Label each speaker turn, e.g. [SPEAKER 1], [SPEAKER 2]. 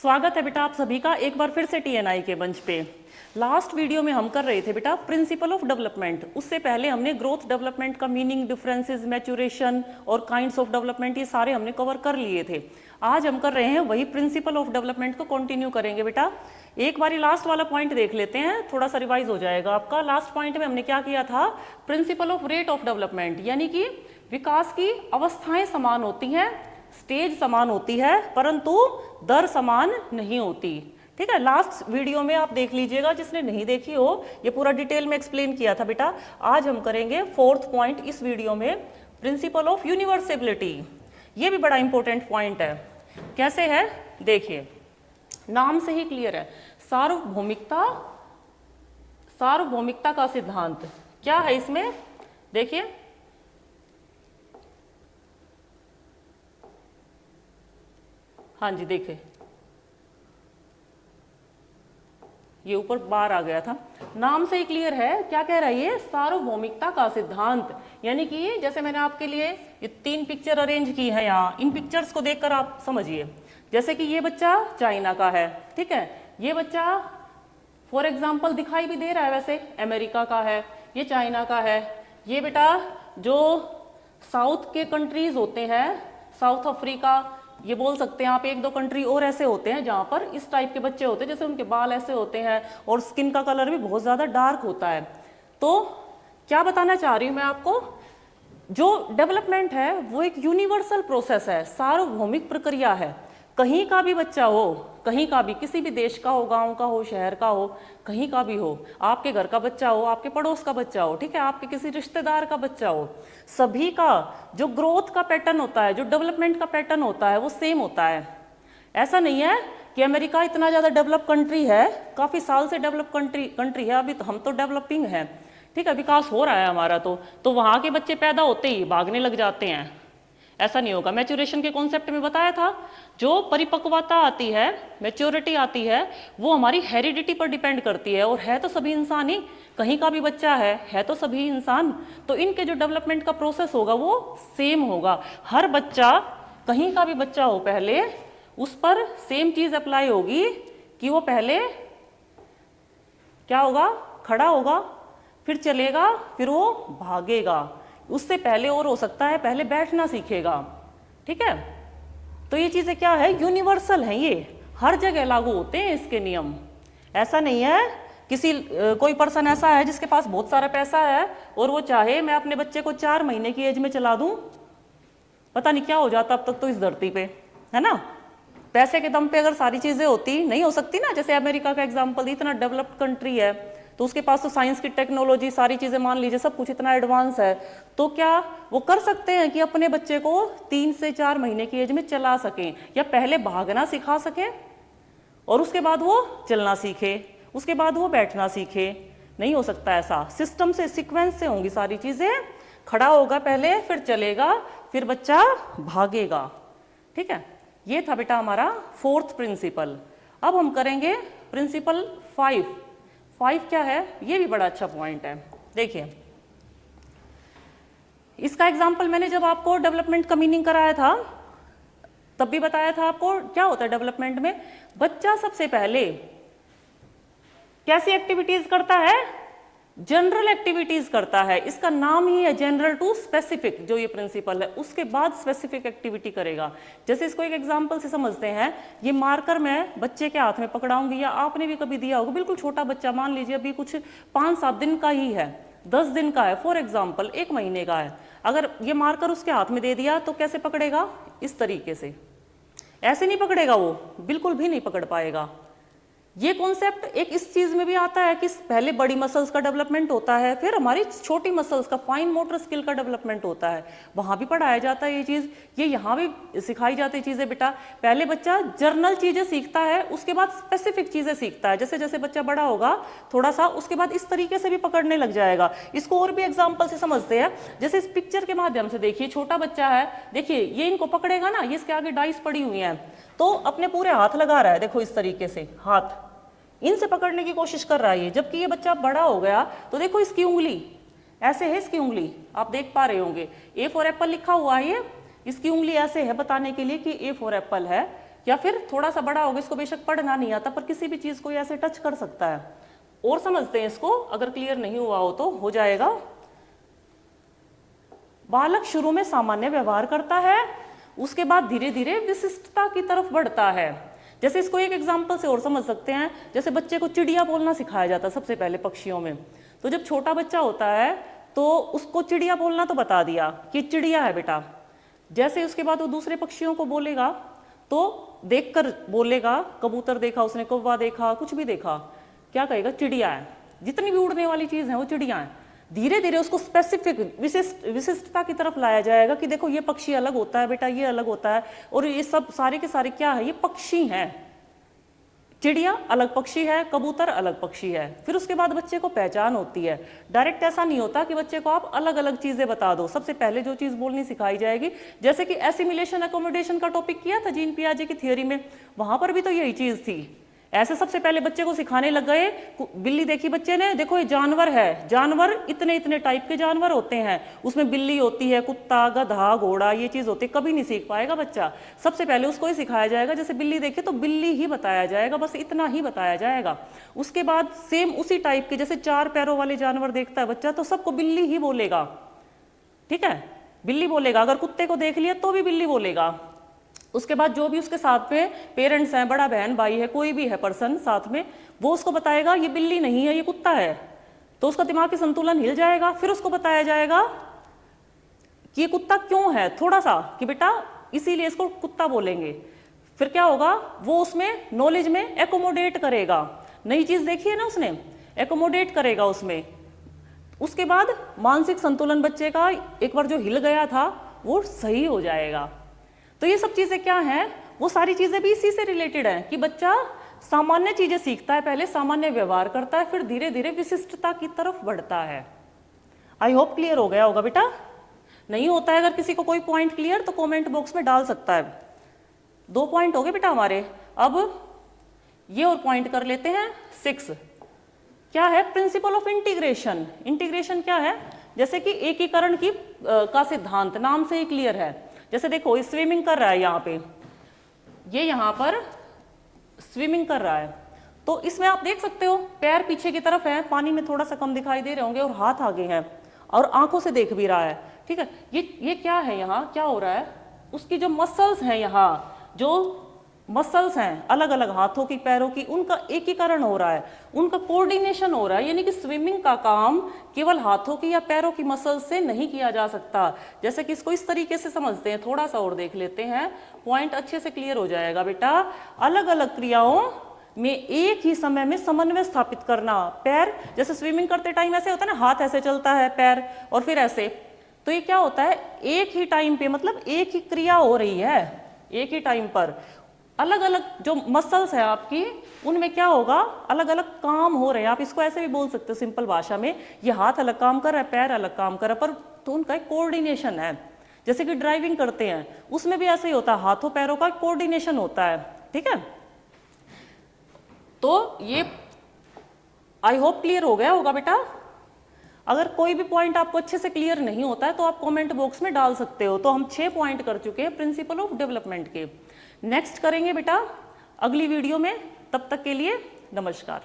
[SPEAKER 1] स्वागत है बेटा आप सभी का एक बार फिर से टीएनआई के मंच पे। लास्ट वीडियो में हम कर रहे थे बेटा प्रिंसिपल ऑफ डेवलपमेंट। उससे पहले हमने ग्रोथ डेवलपमेंट का मीनिंग, डिफरेंसेस, मैच्योरेशन और काइंड्स ऑफ डेवलपमेंट ये सारे हमने कवर कर लिए थे। आज हम कर रहे हैं वही प्रिंसिपल ऑफ डेवलपमेंट को कंटिन्यू करेंगे बेटा। एक बारी लास्ट वाला पॉइंट देख लेते हैं, थोड़ा सा रिवाइज हो जाएगा आपका। लास्ट पॉइंट में हमने क्या किया था, principle of rate of development, यानी कि विकास की अवस्थाएं समान होती हैं, स्टेज समान होती है, परंतु दर समान नहीं होती। ठीक है, लास्ट वीडियो में आप देख लीजिएगा, जिसने नहीं देखी हो ये पूरा डिटेल में एक्सप्लेन किया था बेटा। आज हम करेंगे फोर्थ पॉइंट इस वीडियो में, प्रिंसिपल ऑफ यूनिवर्सेबिलिटी। ये भी बड़ा इंपॉर्टेंट पॉइंट है। कैसे है देखिए, नाम से ही क्लियर है, सार्वभौमिकता। सार्वभौमिकता का सिद्धांत क्या है इसमें देखिए, हाँ जी देखिए ये ऊपर बार आ गया था, नाम से ही क्लियर है। क्या कह रहा है ये, सार्वभौमिकता का सिद्धांत। यानी कि जैसे मैंने आपके लिए ये 3 पिक्चर अरेंज की है यहाँ, इन पिक्चर्स को देखकर आप समझिए। जैसे कि ये बच्चा चाइना का है, ठीक है, ये बच्चा फॉर एग्जाम्पल दिखाई भी दे रहा है वैसे अमेरिका का है, ये चाइना का है। ये बेटा जो साउथ के कंट्रीज होते हैं, साउथ अफ्रीका, ये बोल सकते हैं आप, 1-2 कंट्री और ऐसे होते हैं जहां पर इस टाइप के बच्चे होते हैं, जैसे उनके बाल ऐसे होते हैं और स्किन का कलर भी बहुत ज्यादा डार्क होता है। तो क्या बताना चाह रही हूं मैं आपको, जो डेवलपमेंट है वो एक यूनिवर्सल प्रोसेस है, सार्वभौमिक प्रक्रिया है। कहीं का भी बच्चा हो, कहीं का भी, किसी भी देश का हो, गांव का हो, शहर का हो, कहीं का भी हो, आपके घर का बच्चा हो, आपके पड़ोस का बच्चा हो, ठीक है, आपके किसी रिश्तेदार का बच्चा हो, सभी का जो ग्रोथ का पैटर्न होता है, जो डेवलपमेंट का पैटर्न होता है, वो सेम होता है। ऐसा नहीं है कि अमेरिका इतना ज़्यादा डेवलप कंट्री है, काफ़ी साल से डेवलप कंट्री है, अभी तो हम तो डेवलपिंग है, ठीक है, विकास हो रहा है हमारा, तो वहाँ के बच्चे पैदा होते ही भागने लग जाते हैं, ऐसा नहीं होगा। मैच्योरेशन के कॉन्सेप्ट में बताया था, जो परिपक्वता आती है, मैच्योरिटी आती है, वो हमारी हेरिडिटी पर डिपेंड करती है, और है तो सभी इंसान ही, कहीं का भी बच्चा है तो सभी इंसान, तो इनके जो डेवलपमेंट का प्रोसेस होगा वो सेम होगा। हर बच्चा, कहीं का भी बच्चा हो, पहले उस पर सेम चीज अप्लाई होगी कि वो पहले क्या होगा, खड़ा होगा, फिर चलेगा, फिर वो भागेगा। उससे पहले और हो सकता है पहले बैठना सीखेगा, ठीक है। तो ये चीजें क्या है, यूनिवर्सल हैं, ये हर जगह लागू होते हैं इसके नियम। ऐसा नहीं है किसी कोई पर्सन ऐसा है जिसके पास बहुत सारा पैसा है और वो चाहे मैं अपने बच्चे को 4 महीने की एज में चला दूं, पता नहीं क्या हो जाता अब तक तो इस धरती पे, है ना। पैसे के दम पे अगर सारी चीजें होती, नहीं हो सकती ना। जैसे अमेरिका का एग्जाम्पल, इतना डेवलप्ड कंट्री है, तो उसके पास तो साइंस की टेक्नोलॉजी, सारी चीजें मान लीजिए सब कुछ इतना एडवांस है, तो क्या वो कर सकते हैं कि अपने बच्चे को 3 से 4 महीने की एज में चला सकें, या पहले भागना सिखा सकें और उसके बाद वो चलना सीखे, उसके बाद वो बैठना सीखे? नहीं हो सकता ऐसा। सिस्टम से, सीक्वेंस से होंगी सारी चीजें। खड़ा होगा पहले, फिर चलेगा, फिर बच्चा भागेगा, ठीक है। ये था बेटा हमारा 4th प्रिंसिपल। अब हम करेंगे प्रिंसिपल 5। 5 क्या है, ये भी बड़ा अच्छा पॉइंट है। देखिए इसका एग्जाम्पल मैंने जब आपको डेवलपमेंट का मीनिंग कराया था तब भी बताया था आपको क्या होता है डेवलपमेंट में। बच्चा सबसे पहले कैसी एक्टिविटीज करता है, जनरल एक्टिविटीज करता है। इसका नाम ही है जनरल टू स्पेसिफिक, जो ये प्रिंसिपल है, उसके बाद स्पेसिफिक एक्टिविटी करेगा। जैसे इसको एक एग्जांपल से समझते हैं, ये मार्कर मैं बच्चे के हाथ में पकड़ाऊंगी, या आपने भी कभी दिया होगा, बिल्कुल छोटा बच्चा, मान लीजिए अभी कुछ 5-7 दिन का ही है, 10 दिन का है, फॉर एग्जाम्पल 1 महीने का है, अगर ये मार्कर उसके हाथ में दे दिया तो कैसे पकड़ेगा, इस तरीके से। ऐसे नहीं पकड़ेगा वो, बिल्कुल भी नहीं पकड़ पाएगा। ये कॉन्सेप्ट एक इस चीज में भी आता है कि पहले बड़ी मसल्स का डेवलपमेंट होता है, फिर हमारी छोटी मसल्स का, फाइन मोटर स्किल का डेवलपमेंट होता है, वहां भी पढ़ाया जाता है ये चीज। ये यहाँ भी सिखाई जाती है चीजें बेटा। पहले बच्चा जर्नल चीजें सीखता है, उसके बाद स्पेसिफिक चीजें सीखता है। जैसे जैसे बच्चा बड़ा होगा थोड़ा सा, उसके बाद इस तरीके से भी पकड़ने लग जाएगा। इसको और भी एग्जाम्पल से समझते हैं, जैसे इस पिक्चर के माध्यम से देखिए, छोटा बच्चा है, देखिए ये इनको पकड़ेगा ना, ये इसके आगे डाइस पड़ी हुई है, तो अपने पूरे हाथ लगा रहा है, देखो इस तरीके से हाथ इनसे पकड़ने की कोशिश कर रहा है। जबकि ये बच्चा बड़ा हो गया तो देखो इसकी उंगली ऐसे है, इसकी उंगली आप देख पा रहे होंगे, ए फॉर एप्पल लिखा हुआ है, ये इसकी उंगली ऐसे है बताने के लिए कि ए फॉर एप्पल है। या फिर थोड़ा सा बड़ा होगा, इसको बेशक पढ़ना नहीं आता पर किसी भी चीज को ऐसे टच कर सकता है। और समझते हैं इसको, अगर क्लियर नहीं हुआ हो तो हो जाएगा। बालक शुरू में सामान्य व्यवहार करता है, उसके बाद धीरे धीरे विशिष्टता की तरफ बढ़ता है। जैसे इसको एक एग्जाम्पल से और समझ सकते हैं, जैसे बच्चे को चिड़िया बोलना सिखाया जाता है सबसे पहले पक्षियों में। तो जब छोटा बच्चा होता है तो उसको चिड़िया बोलना तो बता दिया कि चिड़िया है बेटा, जैसे उसके बाद वो दूसरे पक्षियों को बोलेगा तो देखकर बोलेगा, कबूतर देखा उसने, कौवा देखा, कुछ भी देखा, क्या कहेगा? चिड़िया है। जितनी भी उड़ने वाली चीज है वो चिड़िया है। धीरे धीरे उसको स्पेसिफिक विशिष्टता की तरफ लाया जाएगा कि देखो ये पक्षी अलग होता है बेटा, ये अलग होता है, और ये सब सारे के सारे क्या है? ये पक्षी हैं। चिड़िया अलग पक्षी है, कबूतर अलग पक्षी है। फिर उसके बाद बच्चे को पहचान होती है। डायरेक्ट ऐसा नहीं होता कि बच्चे को आप अलग अलग चीजें बता दो, सबसे पहले जो चीज बोलनी सिखाई जाएगी। जैसे कि एसिमिलेशन एकोमोडेशन का टॉपिक किया था जीन पियाजे की थियोरी में, वहां पर भी तो यही चीज थी। ऐसे सबसे पहले बच्चे को सिखाने लग गए, बिल्ली देखी बच्चे ने, देखो ये जानवर है, जानवर इतने इतने टाइप के जानवर होते हैं, उसमें बिल्ली होती है, कुत्ता, गधा, घोड़ा, ये चीज होती है। कभी नहीं सीख पाएगा बच्चा। सबसे पहले उसको ही सिखाया जाएगा, जैसे बिल्ली देखे तो बिल्ली ही बताया जाएगा, बस इतना ही बताया जाएगा। उसके बाद सेम उसी टाइप के, जैसे 4 पैरों वाले जानवर देखता है बच्चा तो सबको बिल्ली ही बोलेगा, ठीक है, बिल्ली बोलेगा। अगर कुत्ते को देख लिया तो भी बिल्ली बोलेगा। उसके बाद जो भी उसके साथ में पेरेंट्स हैं, बड़ा बहन भाई है, कोई भी है पर्सन साथ में, वो उसको बताएगा ये बिल्ली नहीं है, ये कुत्ता है। तो उसका दिमागी संतुलन हिल जाएगा। फिर उसको बताया जाएगा कि ये कुत्ता क्यों है, थोड़ा सा, कि बेटा इसीलिए इसको कुत्ता बोलेंगे। फिर क्या होगा? वो उसमें नॉलेज में एकोमोडेट करेगा। नई चीज देखी है ना उसने, एकोमोडेट करेगा उसमें। उसके बाद मानसिक संतुलन बच्चे का एक बार जो हिल गया था वो सही हो जाएगा। तो ये सब चीजें क्या हैं? वो सारी चीजें भी इसी से रिलेटेड हैं कि बच्चा सामान्य चीजें सीखता है, पहले सामान्य व्यवहार करता है, फिर धीरे धीरे विशिष्टता की तरफ बढ़ता है। आई होप क्लियर हो गया होगा बेटा। नहीं होता है अगर किसी को कोई पॉइंट क्लियर तो कमेंट बॉक्स में डाल सकता है। 2 पॉइंट हो गए बेटा हमारे। अब ये और पॉइंट कर लेते हैं 6। क्या है? Principle of integration. इंटीग्रेशन क्या है? जैसे कि एकीकरण की का सिद्धांत, नाम से ही क्लियर है। जैसे देखो ये स्विमिंग कर रहा है, यहाँ पे ये यहाँ पर स्विमिंग कर रहा है, तो इसमें आप देख सकते हो पैर पीछे की तरफ है, पानी में थोड़ा सा कम दिखाई दे रहे होंगे, और हाथ आगे हैं और आंखों से देख भी रहा है, ठीक है। ये क्या है? यहाँ क्या हो रहा है? उसकी जो मसल्स हैं, यहाँ जो मसल्स हैं अलग अलग हाथों की, पैरों की, उनका एकीकरण हो रहा है, उनका कोऑर्डिनेशन हो रहा है। यानी कि स्विमिंग का काम केवल हाथों की या पैरों की मसल्स से नहीं किया जा सकता। जैसे कि इसको इस तरीके से समझते हैं, थोड़ा सा और देख लेते हैं, पॉइंट अच्छे से क्लियर हो जाएगा बेटा। अलग अलग क्रियाओं में एक ही समय में समन्वय स्थापित करना। पैर, जैसे स्विमिंग करते टाइम ऐसे होता है ना, हाथ ऐसे चलता है, पैर, और फिर ऐसे, तो ये क्या होता है? एक ही टाइम पे, मतलब एक ही क्रिया हो रही है एक ही टाइम पर। अलग अलग जो मसल्स है आपकी, उनमें क्या होगा? अलग अलग काम हो रहे हैं। आप इसको ऐसे भी बोल सकते हो सिंपल भाषा में, ये हाथ अलग काम कर रहा है, पैर अलग काम कर रहा है, पर तो उनका एक कोऑर्डिनेशन है। जैसे कि ड्राइविंग करते हैं, उसमें भी ऐसे ही होता है, हाथों पैरों का कोऑर्डिनेशन होता है, ठीक है। तो ये आई होप क्लियर हो गया होगा बेटा। अगर कोई भी पॉइंट आपको अच्छे से क्लियर नहीं होता है तो आप कमेंट बॉक्स में डाल सकते हो। तो हम 6 पॉइंट कर चुके हैं प्रिंसिपल ऑफ डेवलपमेंट के। नेक्स्ट करेंगे बेटा अगली वीडियो में। तब तक के लिए नमस्कार।